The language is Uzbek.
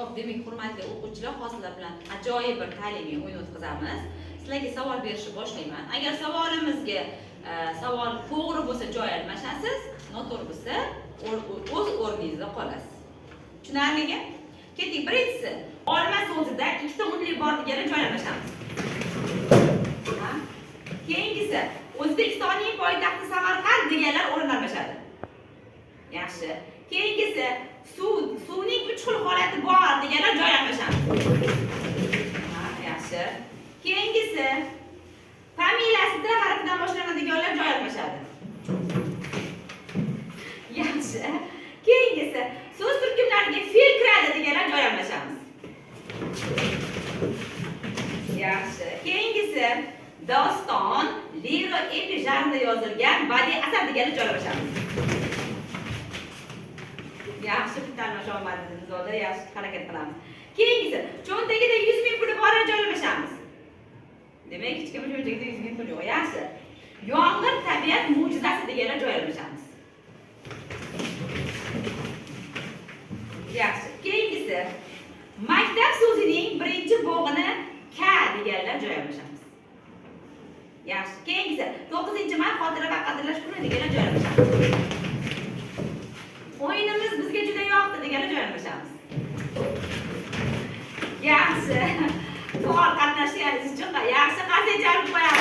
Xo'p, demak, hurmatli o'quvchilar, hozirlar bilan ajoyib bir ta'limiy o'yin o'tkazamiz. Sizlarga savol berishni boshlayman. Agar savolimizga savol to'g'ri bo'lsa joy almashasiz, noto'g'ri bo'lsa o'z o'rningizda qolasiz. Tushunarlimi? Keting, birinchisi, olma so'zida ikkita unli bor degani joy almashamiz. Keyingisi, O'zbekistonning poytaxti Samarqand deganlar o'rin almashadi. Yaxshi. Keyingisi, suvning 3 xil holati bor deganlar joy almashamiz. Yaxshi. Keyingisi, familiyasi T harfidan boshlanadiganlar joy almashadi. Yaxshi. Keyingisi, so'z turkumlariga fe'l kiradi deganlar joy almashamiz. Yaxshi. Keyingisi, doston, liro, epi janrida yozilgan badiiy asar deganlar joy almashamiz. Yaxshi, bitta almasha olmadingiz, zoda yaxshi harakat qilamiz. Keyingisi, cho'ntagida 100 ming puli bor joy almashamiz. Demak, hech kim cho'ntagida 100 ming pul yo'q. Yaxshi. Yomg'ir tabiat mo'jizasi deganlar joy almashamiz. Yaxshi. Keyingisi, maktab so'zining birinchi bo'g'ini ka deganlar joy almashamiz. Yaxshi. Keyingisi, 9-may xotira va qadrlash kuni deganlar joy almashamiz. O'yinimiz bizga juda yoqdi deganlar joy almashamiz. Yaxshi. Faol qatnashganingiz uchun yaxshi qasd jalb qo'yamiz.